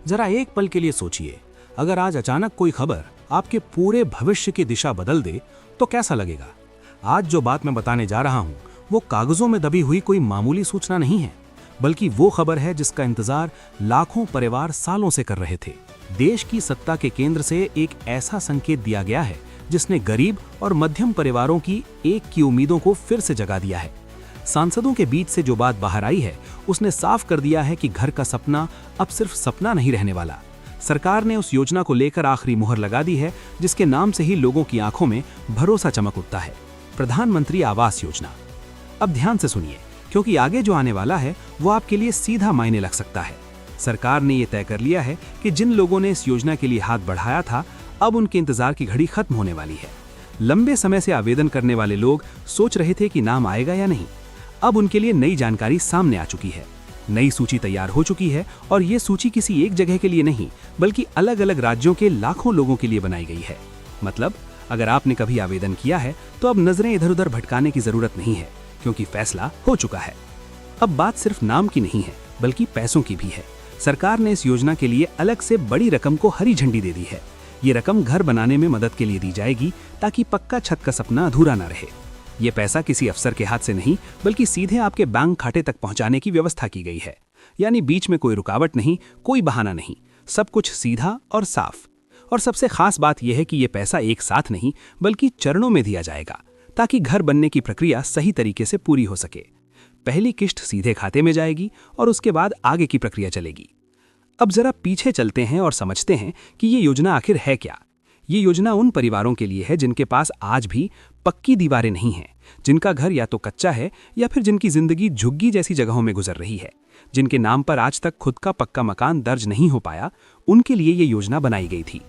जरा एक पल के लिए सोचिए, अगर आज अचानक कोई खबर आपके पूरे भविष्य की दिशा बदल दे तो कैसा लगेगा। आज जो बात मैं बताने जा रहा हूं वो कागजों में दबी हुई कोई मामूली सूचना नहीं है, बल्कि वो खबर है जिसका इंतजार लाखों परिवार सालों से कर रहे थे। देश की सत्ता के केंद्र से एक ऐसा संकेत दिया गया है जिसने गरीब और मध्यम परिवारों की एक की उम्मीदों को फिर से जगा दिया है। सांसदों के बीच से जो बात बाहर आई है उसने साफ कर दिया है कि घर का सपना अब सिर्फ सपना नहीं रहने वाला। सरकार ने उस योजना को लेकर आखिरी मुहर लगा दी है जिसके नाम से ही लोगों की आंखों में भरोसा चमक उठता है, प्रधानमंत्री आवास योजना। अब ध्यान से सुनिए, क्योंकि आगे जो आने वाला है वो आपके लिए सीधा मायने लग सकता है। सरकार ने ये तय कर लिया है कि जिन लोगों ने इस योजना के लिए हाथ बढ़ाया था, अब उनके इंतजार की घड़ी खत्म होने वाली है। लंबे समय से आवेदन करने वाले लोग सोच रहे थे कि नाम आएगा या नहीं। अब उनके लिए नई जानकारी सामने आ चुकी है। नई सूची तैयार हो चुकी है और ये सूची किसी एक जगह के लिए नहीं, बल्कि अलग अलग राज्यों के लाखों लोगों के लिए बनाई गई है। मतलब अगर आपने कभी आवेदन किया है तो अब नजरें इधर उधर भटकाने की जरूरत नहीं है, क्योंकि फैसला हो चुका है। अब बात सिर्फ नाम की नहीं है, बल्कि पैसों की भी है। सरकार ने इस योजना के लिए अलग से बड़ी रकम को हरी झंडी दे दी है। ये रकम घर बनाने में मदद के लिए दी जाएगी, ताकि पक्का छत का सपना अधूरा न रहे। ये पैसा किसी अफसर के हाथ से नहीं, बल्कि सीधे आपके बैंक खाते तक पहुंचाने की व्यवस्था की गई है। यानी बीच में कोई रुकावट नहीं, कोई बहाना नहीं, सब कुछ सीधा और साफ। और सबसे खास बात यह है कि ये पैसा एक साथ नहीं, बल्कि चरणों में दिया जाएगा, ताकि घर बनने की प्रक्रिया सही तरीके से पूरी हो सके। पहली किश्त सीधे खाते में जाएगी और उसके बाद आगे की प्रक्रिया चलेगी। अब जरा पीछे चलते हैं और समझते हैं कि ये योजना आखिर है क्या। ये योजना उन परिवारों के लिए है जिनके पास आज भी पक्की दीवारें नहीं हैं, जिनका घर या तो कच्चा है या फिर जिनकी जिंदगी झुग्गी जैसी जगहों में गुजर रही है, जिनके नाम पर आज तक खुद का पक्का मकान दर्ज नहीं हो पाया। उनके लिए ये योजना बनाई गई थी।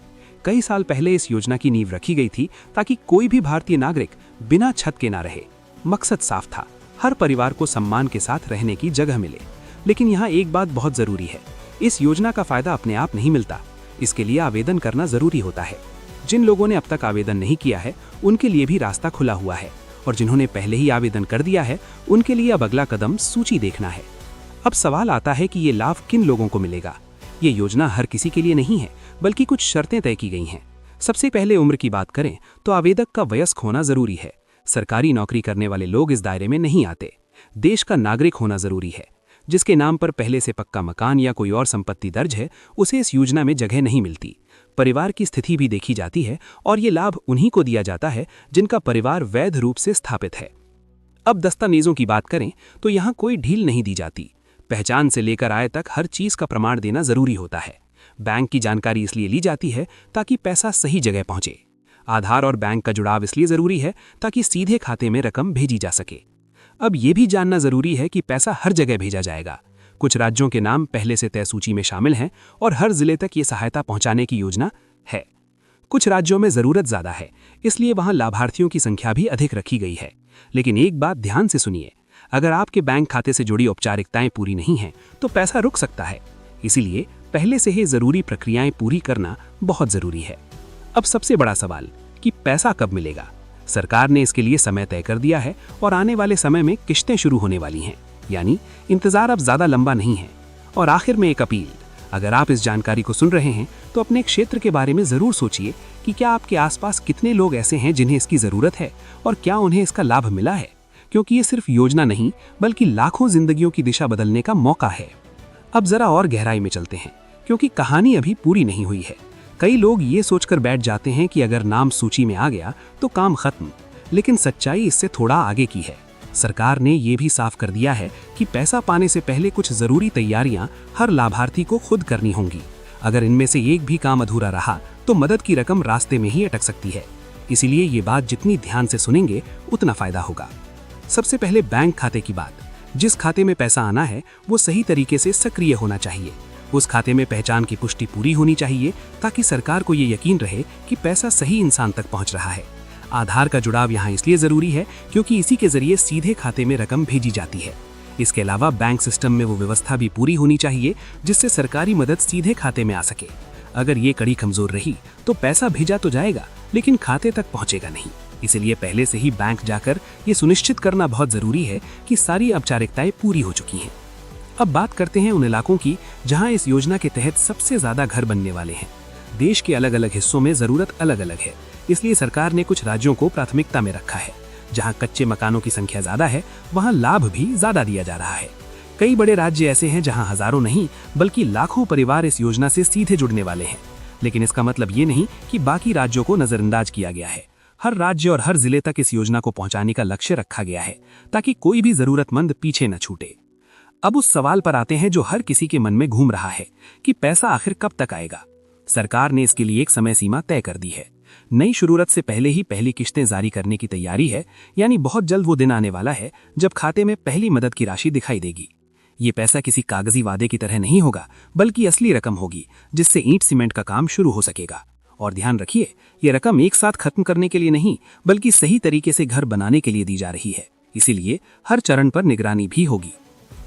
कई साल पहले इस योजना की नींव रखी गई थी ताकि कोई भी भारतीय नागरिक बिना छत के ना रहे। मकसद साफ था, हर परिवार को सम्मान के साथ रहने की जगह मिले। लेकिन यहाँ एक बात बहुत जरूरी है, इस योजना का फायदा अपने आप नहीं मिलता, इसके लिए आवेदन करना जरूरी होता है। जिन लोगों ने अब तक आवेदन नहीं किया है उनके लिए भी रास्ता खुला हुआ है, और जिन्होंने पहले ही आवेदन कर दिया है उनके लिए अब अगला कदम सूची देखना है। अब सवाल आता है कि ये लाभ किन लोगों को मिलेगा। ये योजना हर किसी के लिए नहीं है, बल्कि कुछ शर्तें तय की गई हैं। सबसे पहले उम्र की बात करें तो आवेदक का वयस्क होना जरूरी है। सरकारी नौकरी करने वाले लोग इस दायरे में नहीं आते। देश का नागरिक होना जरूरी है। जिसके नाम पर पहले से पक्का मकान या कोई और संपत्ति दर्ज है उसे इस योजना में जगह नहीं मिलती। परिवार की स्थिति भी देखी जाती है और ये लाभ उन्हीं को दिया जाता है जिनका परिवार वैध रूप से स्थापित है। अब दस्तावेजों की बात करें तो यहाँ कोई ढील नहीं दी जाती। पहचान से लेकर आय तक हर चीज का प्रमाण देना जरूरी होता है। बैंक की जानकारी इसलिए ली जाती है ताकि पैसा सही जगह पहुंचे। आधार और बैंक का जुड़ाव इसलिए जरूरी है ताकि सीधे खाते में रकम भेजी जा सके। अब ये भी जानना जरूरी है कि पैसा हर जगह भेजा जाएगा। कुछ राज्यों के नाम पहले से तय सूची में शामिल हैं और हर जिले तक ये सहायता पहुंचाने की योजना है। कुछ राज्यों में जरूरत ज्यादा है, इसलिए वहां लाभार्थियों की संख्या भी अधिक रखी गई है। लेकिन एक बात ध्यान से सुनिए, अगर आपके बैंक खाते से जुड़ी औपचारिकताएं पूरी नहीं हैं तो पैसा रुक सकता है। इसीलिए पहले से ही जरूरी प्रक्रियाएं पूरी करना बहुत जरूरी है। अब सबसे बड़ा सवाल कि पैसा कब मिलेगा। सरकार ने इसके लिए समय तय कर दिया है और आने वाले समय में किश्तें शुरू होने वाली हैं, यानी इंतजार अब ज्यादा लंबा नहीं है। और आखिर में एक अपील, अगर आप इस जानकारी को सुन रहे हैं तो अपने क्षेत्र के बारे में जरूर सोचिए कि क्या आपके आसपास कितने लोग ऐसे हैं जिन्हें इसकी जरूरत है और क्या उन्हें इसका लाभ मिला है, क्योंकि ये सिर्फ योजना नहीं बल्कि लाखों जिंदगियों की दिशा बदलने का मौका है। अब जरा और गहराई में चलते हैं, क्योंकि कहानी अभी पूरी नहीं हुई है। कई लोग ये सोचकर बैठ जाते हैं कि अगर नाम सूची में आ गया तो काम खत्म, लेकिन सच्चाई इससे थोड़ा आगे की है। सरकार ने ये भी साफ कर दिया है कि पैसा पाने से पहले कुछ जरूरी तैयारियां हर लाभार्थी को खुद करनी होंगी। अगर इनमें से एक भी काम अधूरा रहा तो मदद की रकम रास्ते में ही अटक सकती है। इसीलिए ये बात जितनी ध्यान से सुनेंगे उतना फायदा होगा। सबसे पहले बैंक खाते की बात। जिस खाते में पैसा आना है वो सही तरीके से सक्रिय होना चाहिए। उस खाते में पहचान की पुष्टि पूरी होनी चाहिए ताकि सरकार को ये यकीन रहे कि पैसा सही इंसान तक पहुंच रहा है। आधार का जुड़ाव यहाँ इसलिए जरूरी है क्योंकि इसी के जरिए सीधे खाते में रकम भेजी जाती है। इसके अलावा बैंक सिस्टम में वो व्यवस्था भी पूरी होनी चाहिए जिससे सरकारी मदद सीधे खाते में आ सके। अगर ये कड़ी कमजोर रही तो पैसा भेजा तो जाएगा लेकिन खाते तक पहुंचेगा नहीं। इसलिए पहले से ही बैंक जाकर ये सुनिश्चित करना बहुत जरूरी है कि सारी औपचारिकताएं पूरी हो चुकी हैं। अब बात करते हैं उन इलाकों की जहां इस योजना के तहत सबसे ज्यादा घर बनने वाले हैं। देश के अलग अलग हिस्सों में जरूरत अलग अलग है, इसलिए सरकार ने कुछ राज्यों को प्राथमिकता में रखा है। जहां कच्चे मकानों की संख्या ज्यादा है, वहां लाभ भी ज्यादा दिया जा रहा है। कई बड़े राज्य ऐसे हैं जहां हजारों नहीं बल्कि लाखों परिवार इस योजना से सीधे जुड़ने वाले हैं। लेकिन इसका मतलब ये नहीं कि बाकी राज्यों को नजरअंदाज किया गया है। हर राज्य और हर जिले तक इस योजना को पहुंचाने का लक्ष्य रखा गया है, ताकि कोई भी जरूरतमंद पीछे न छूटे। अब उस सवाल पर आते हैं जो हर किसी के मन में घूम रहा है कि पैसा आखिर कब तक आएगा। सरकार ने इसके लिए एक समय सीमा तय कर दी है। नई शुरूआत से पहले ही पहली किश्तें जारी करने की तैयारी है, यानी बहुत जल्द वो दिन आने वाला है जब खाते में पहली मदद की राशि दिखाई देगी। ये पैसा किसी कागजी वादे की तरह नहीं होगा, बल्कि असली रकम होगी, जिससे ईंट सीमेंट का काम शुरू हो सकेगा। और ध्यान रखिए, ये रकम एक साथ खत्म करने के लिए नहीं, बल्कि सही तरीके से घर बनाने के लिए दी जा रही है। इसीलिए हर चरण पर निगरानी भी होगी।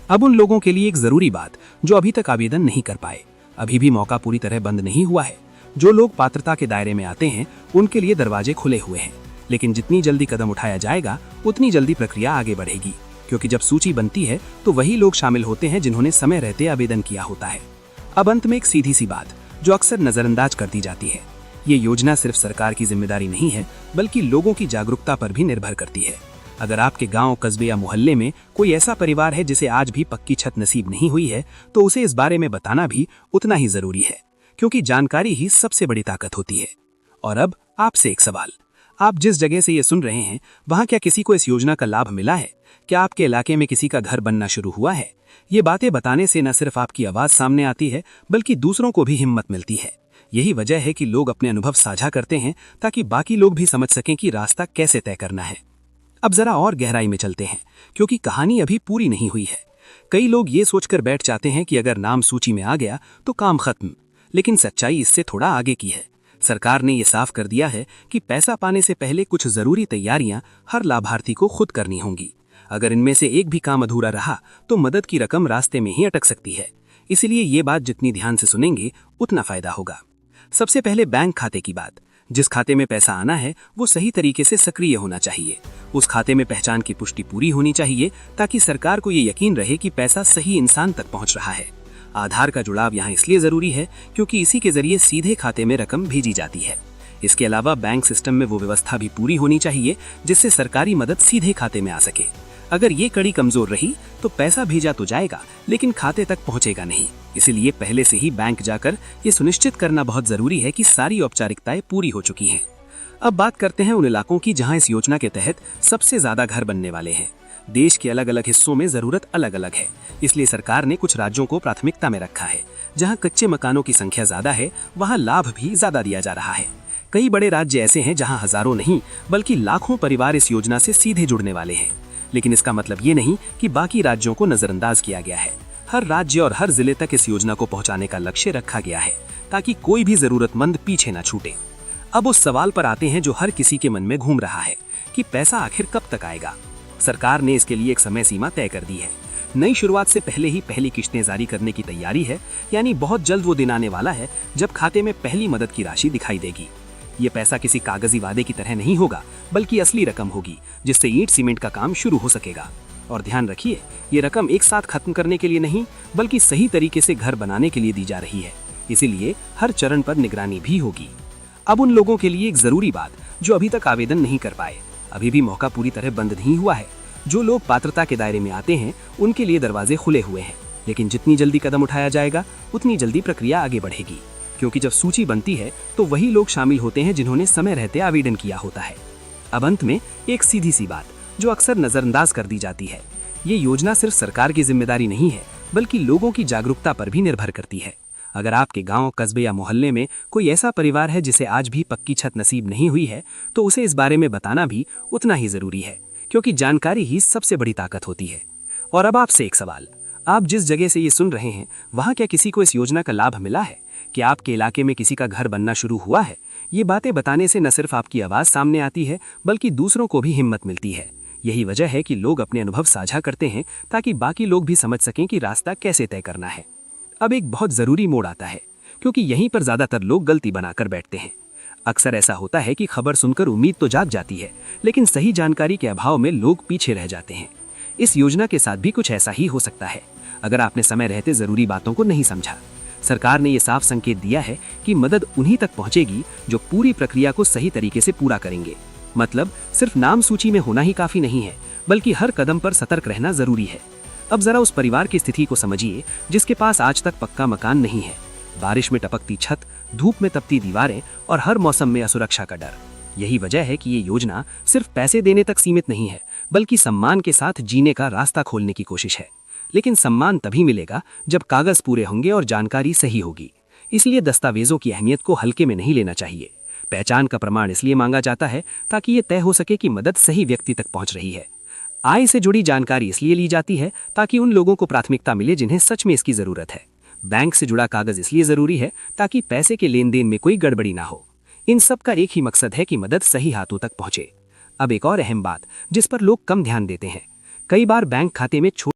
अब उन लोगों के लिए एक जरूरी बात, जो अभी तक आवेदन नहीं कर पाए, अभी भी मौका पूरी तरह बंद नहीं हुआ है। जो लोग पात्रता के दायरे में आते हैं, उनके लिए दरवाजे खुले हुए हैं। लेकिन जितनी जल्दी कदम उठाया जाएगा, उतनी जल्दी प्रक्रिया आगे बढ़ेगी, क्योंकि जब सूची बनती है तो वही लोग शामिल होते हैं जिन्होंने समय रहते आवेदन किया होता है। अब अंत में एक सीधी सी बात जो अक्सर नजरअंदाज कर दी जाती है, ये योजना सिर्फ सरकार की जिम्मेदारी नहीं है, बल्कि लोगों की जागरूकता पर भी निर्भर करती है। अगर आपके गांव, कस्बे या मोहल्ले में कोई ऐसा परिवार है जिसे आज भी पक्की छत नसीब नहीं हुई है, तो उसे इस बारे में बताना भी उतना ही जरूरी है, क्योंकि जानकारी ही सबसे बड़ी ताकत होती है। और अब आपसे एक सवाल, आप जिस जगह से ये सुन रहे हैं, वहां क्या किसी को इस योजना का लाभ मिला है? क्या आपके इलाके में किसी का घर बनना शुरू हुआ है? ये बातें बताने से न सिर्फ आपकी आवाज सामने आती है, बल्कि दूसरों को भी हिम्मत मिलती है। यही वजह है कि लोग अपने अनुभव साझा करते हैं, ताकि बाकी लोग भी समझ सकें कि रास्ता कैसे तय करना है। अब जरा और गहराई में चलते हैं, क्योंकि कहानी अभी पूरी नहीं हुई है। कई लोग ये सोचकर बैठ जाते हैं कि अगर नाम सूची में आ गया तो काम खत्म, लेकिन सच्चाई इससे थोड़ा आगे की है। सरकार ने ये साफ कर दिया है कि पैसा पाने से पहले कुछ जरूरी तैयारियां हर लाभार्थी को खुद करनी होंगी। अगर इनमें से एक भी काम अधूरा रहा तो मदद की रकम रास्ते में ही अटक सकती है। इसलिए ये बात जितनी ध्यान से सुनेंगे, उतना फायदा होगा। सबसे पहले बैंक खाते की बात। जिस खाते में पैसा आना है, वो सही तरीके से सक्रिय होना चाहिए। उस खाते में पहचान की पुष्टि पूरी होनी चाहिए, ताकि सरकार को ये यकीन रहे कि पैसा सही इंसान तक पहुंच रहा है। आधार का जुड़ाव यहाँ इसलिए जरूरी है, क्योंकि इसी के जरिए सीधे खाते में रकम भेजी जाती है। इसके अलावा बैंक सिस्टम में वो व्यवस्था भी पूरी होनी चाहिए, जिससे सरकारी मदद सीधे खाते में आ सके। अगर ये कड़ी कमजोर रही तो पैसा भेजा तो जाएगा, लेकिन खाते तक पहुंचेगा नहीं। इसलिए पहले से ही बैंक जाकर ये सुनिश्चित करना बहुत जरूरी है कि सारी औपचारिकताएं पूरी हो चुकी हैं। अब बात करते हैं उन इलाकों की जहां इस योजना के तहत सबसे ज्यादा घर बनने वाले हैं। देश के अलग अलग हिस्सों में जरूरत अलग अलग है, इसलिए सरकार ने कुछ राज्यों को प्राथमिकता में रखा है। जहां कच्चे मकानों की संख्या ज्यादा है, वहां लाभ भी ज्यादा दिया जा रहा है। कई बड़े राज्य ऐसे हैं जहां हजारों नहीं बल्कि लाखों परिवार इस योजना से सीधे जुड़ने वाले हैं। लेकिन इसका मतलब ये नहीं कि बाकी राज्यों को नजरअंदाज किया गया है। हर राज्य और हर जिले तक इस योजना को पहुंचाने का लक्ष्य रखा गया है, ताकि कोई भी जरूरतमंद पीछे न छूटे। अब उस सवाल पर आते हैं जो हर किसी के मन में घूम रहा है कि पैसा आखिर कब तक आएगा। सरकार ने इसके लिए एक समय सीमा तय कर दी है। नई शुरुआत से पहले ही पहली किश्तें जारी करने की तैयारी है, यानी बहुत जल्द वो दिन आने वाला है जब खाते में पहली मदद की राशि दिखाई देगी। ये पैसा किसी कागजी वादे की तरह नहीं होगा, बल्कि असली रकम होगी, जिससे ईंट सीमेंट का काम शुरू हो सकेगा। और ध्यान रखिए, ये रकम एक साथ खत्म करने के लिए नहीं, बल्कि सही तरीके से घर बनाने के लिए दी जा रही है। इसीलिए हर चरण पर निगरानी भी होगी। अब उन लोगों के लिए एक जरूरी बात, जो अभी तक आवेदन नहीं कर पाए, अभी भी मौका पूरी तरह बंद नहीं हुआ है। जो लोग पात्रता के दायरे में आते हैं, उनके लिए दरवाजे खुले हुए हैं। लेकिन जितनी जल्दी कदम उठाया जाएगा, उतनी जल्दी प्रक्रिया आगे बढ़ेगी, क्योंकि जब सूची बनती है तो वही लोग शामिल होते हैं जिन्होंने समय रहते आवेदन किया होता है। अब अंत में एक सीधी सी बात जो अक्सर नजरअंदाज कर दी जाती है, ये योजना सिर्फ सरकार की जिम्मेदारी नहीं है, बल्कि लोगों की जागरूकता पर भी निर्भर करती है। अगर आपके गांव, कस्बे या मोहल्ले में कोई ऐसा परिवार है जिसे आज भी पक्की छत नसीब नहीं हुई है, तो उसे इस बारे में बताना भी उतना ही जरूरी है, क्योंकि जानकारी ही सबसे बड़ी ताकत होती है। और अब आपसे एक सवाल, आप जिस जगह से ये सुन रहे हैं, वहां क्या किसी को इस योजना का लाभ मिला है? क्या आपके इलाके में किसी का घर बनना शुरू हुआ है? ये बातें बताने से न सिर्फ आपकी आवाज सामने आती है, बल्कि दूसरों को भी हिम्मत मिलती है। यही वजह है कि लोग अपने अनुभव साझा करते हैं, ताकि बाकी लोग भी समझ सकें कि रास्ता कैसे तय करना है। अब एक बहुत जरूरी मोड़ आता है, क्योंकि यहीं पर ज्यादातर लोग गलती बनाकर बैठते हैं। अक्सर ऐसा होता है कि खबर सुनकर उम्मीद तो जाग जाती है, लेकिन सही जानकारी के अभाव में लोग पीछे रह जाते हैं। इस योजना के साथ भी कुछ ऐसा ही हो सकता है। अगर आपने समय रहते जरूरी बातों को नहीं समझा। सरकार ने ये साफ संकेत दिया है कि मदद उन्हीं तक पहुंचेगी जो पूरी प्रक्रिया को सही तरीके से पूरा करेंगे। मतलब सिर्फ नाम सूची में होना ही काफी नहीं है, बल्कि हर कदम पर सतर्क रहना जरूरी है। अब जरा उस परिवार की स्थिति को समझिए जिसके पास आज तक पक्का मकान नहीं है, बारिश में टपकती छत, धूप में तपती दीवारें और हर मौसम में असुरक्षा का डर। यही वजह है कि ये योजना सिर्फ पैसे देने तक सीमित नहीं है, बल्कि सम्मान के साथ जीने का रास्ता खोलने की कोशिश है। लेकिन सम्मान तभी मिलेगा जब कागज पूरे होंगे और जानकारी सही होगी। इसलिए दस्तावेजों की अहमियत को हल्के में नहीं लेना चाहिए। पहचान का प्रमाण इसलिए मांगा जाता है ताकि ये तय हो सके कि मदद सही व्यक्ति तक पहुंच रही है। आय से जुड़ी जानकारी इसलिए ली जाती है ताकि उन लोगों को प्राथमिकता मिले जिन्हें सच में इसकी जरूरत है। बैंक से जुड़ा कागज इसलिए जरूरी है ताकि पैसे के लेन देन में कोई गड़बड़ी ना हो। इन सब का एक ही मकसद है कि मदद सही हाथों तक पहुंचे। अब एक और अहम बात जिस पर लोग कम ध्यान देते हैं, कई बार बैंक खाते में